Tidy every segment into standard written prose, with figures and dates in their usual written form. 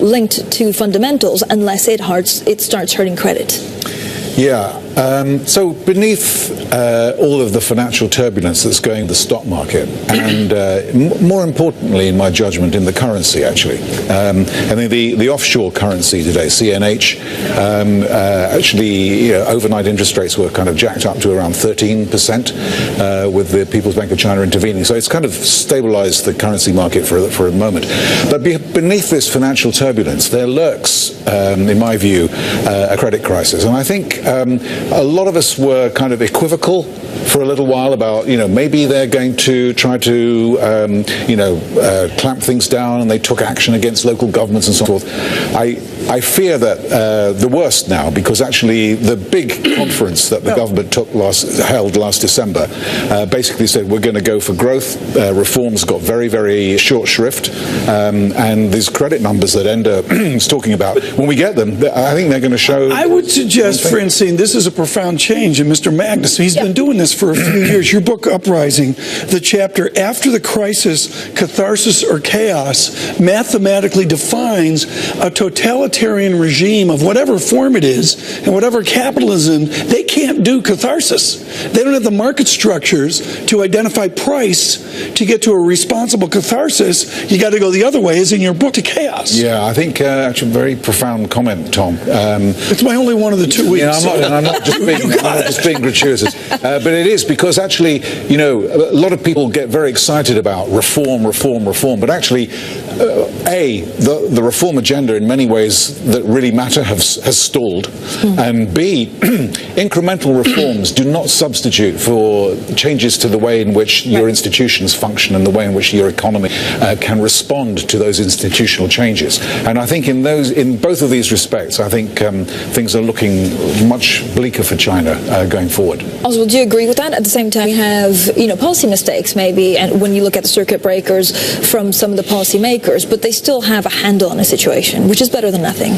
linked to fundamentals unless it starts hurting credit. Yeah. So beneath all of the financial turbulence that's going in the stock market, and more importantly, in my judgment, in the currency, actually, I think the offshore currency today, CNH, actually, overnight interest rates were kind of jacked up to around 13% with the People's Bank of China intervening. So it's kind of stabilized the currency market for a moment. But beneath this financial turbulence, there lurks, in my view, a credit crisis. And I think a lot of us were kind of equivocal for a little while about, maybe they're going to try to, clamp things down, and they took action against local governments and so forth. I fear that the worst now, because actually the big conference that the government held last December basically said we're going to go for growth. Reforms got very, very short shrift, and these credit numbers that Ender is talking about, when we get them, I think they're going to show. I would suggest, Francine, this is a profound change in Mr. Magnus. He's been doing this for a few years. Your book, Uprising, the chapter After the Crisis, Catharsis or Chaos, mathematically defines a totalitarian regime of whatever form it is and whatever capitalism. They can't do catharsis. They don't have the market structures to identify price to get to a responsible catharsis. You got to go the other way, as in your book, to chaos. Yeah, I think actually a very profound comment, Tom. It's my only one of the 2 weeks. I'm not just being gratuitous, but it is because actually, a lot of people get very excited about reform, but actually, the reform agenda in many ways that really matter has stalled, and B, incremental reforms do not substitute for changes to the way in which your institutions function and the way in which your economy can respond to those institutional changes. And I think in both of these respects, I think things are looking much bleaker for China going forward. Oswald, do you agree with that? At the same time, we have policy mistakes maybe, and when you look at the circuit breakers from some of the policy makers, but they still have a handle on the situation, which is better than nothing.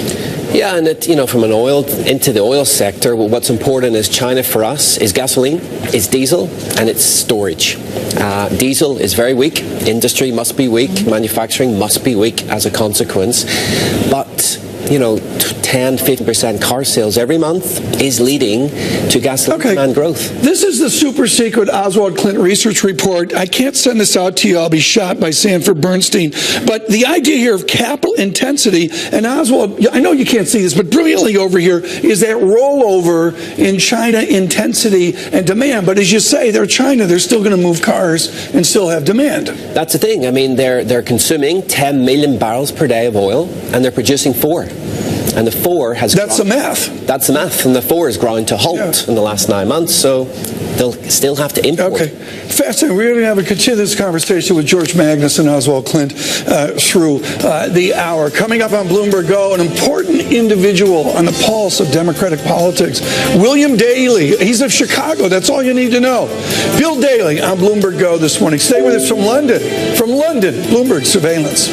Yeah, and from an oil into the oil sector, what's important is China for us is gasoline, is diesel, and it's storage. Diesel is very weak. Industry must be weak. Manufacturing must be weak as a consequence. But 10-15% car sales every month is leading to gasoline demand growth. This is the super secret Oswald Clint research report. I can't send this out to you. I'll be shot by Sanford Bernstein. But the idea here of capital intensity, and Oswald, I know you can't see this, but brilliantly over here is that rollover in China intensity and demand. But as you say, they're China. They're still going to move cars and still have demand. That's the thing. I mean, they're consuming 10 million barrels per day of oil, and they're producing 4. And the 4 has That's the math. That's the math. And the 4 is growing to halt in the last 9 months. So they'll still have to import. Okay. Fascinating. We're going to have a continuous conversation with George Magnus and Oswald Clint through the hour. Coming up on Bloomberg Go, an important individual on the pulse of Democratic politics, William Daley. He's of Chicago. That's all you need to know. Bill Daley on Bloomberg Go this morning. Stay with us from London. From London, Bloomberg Surveillance.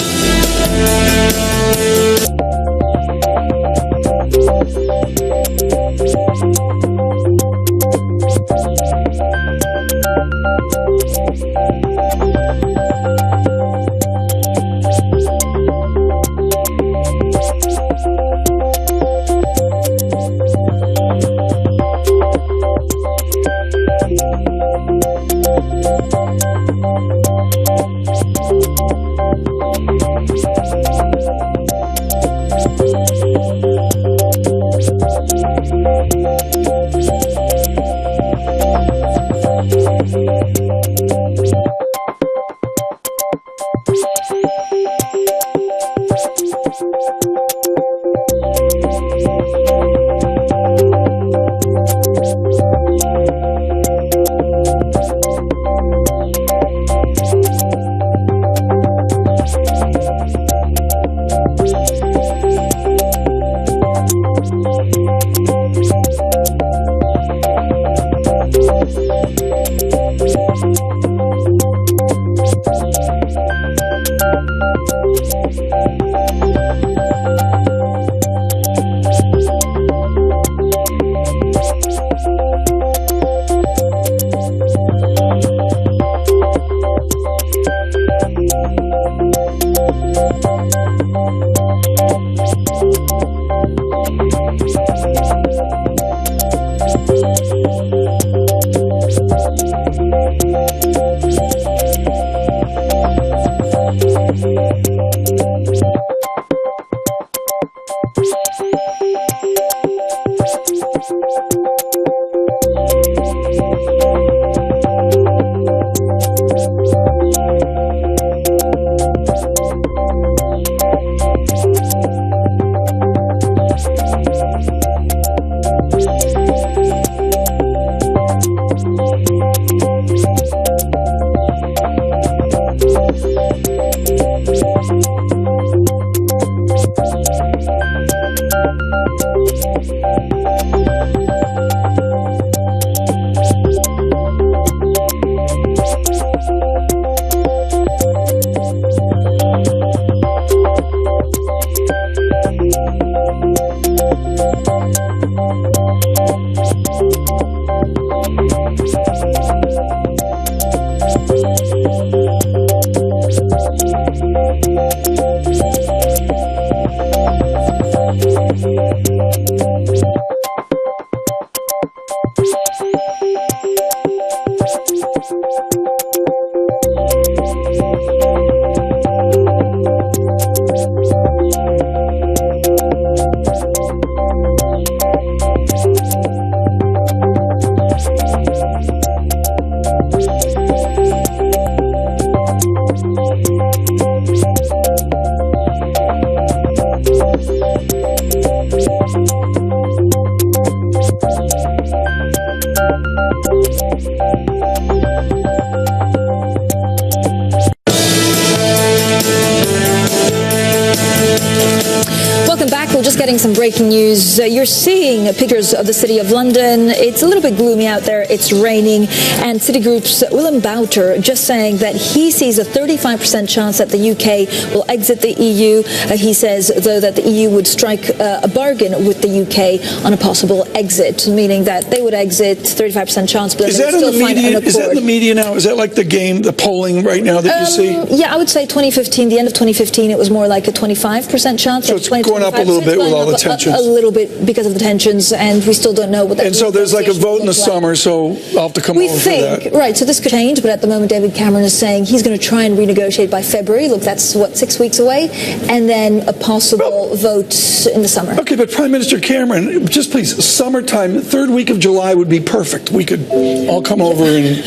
Getting some breaking news. You're seeing pictures of the city of London. It's a little bit gloomy out there. It's raining. And Citigroup's Willem Bouter just saying that he sees a 35% chance that the UK will exit the EU. He says, though, that the EU would strike a bargain with the UK on a possible exit, meaning that they would exit, 35% chance, but then they would still find an accord. Is that in the media now? Is that like the game, the polling right now that you see? Yeah, I would say 2015, the end of 2015, it was more like a 25% chance. So it's going up a little bit with all the tensions. A little bit because of the tensions, and we still don't know what that. And so there's like a vote in the summer, so I'll have to come over for that. We think, right, so this could change, but at the moment David Cameron is saying he's going to try and renegotiate by February. Look, that's, what, 6 weeks away? And then a possible vote in the summer. Okay, but Prime Minister Cameron, just please, summertime, third week of July would be perfect. We could all come over and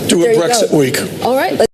do a Brexit week. All right.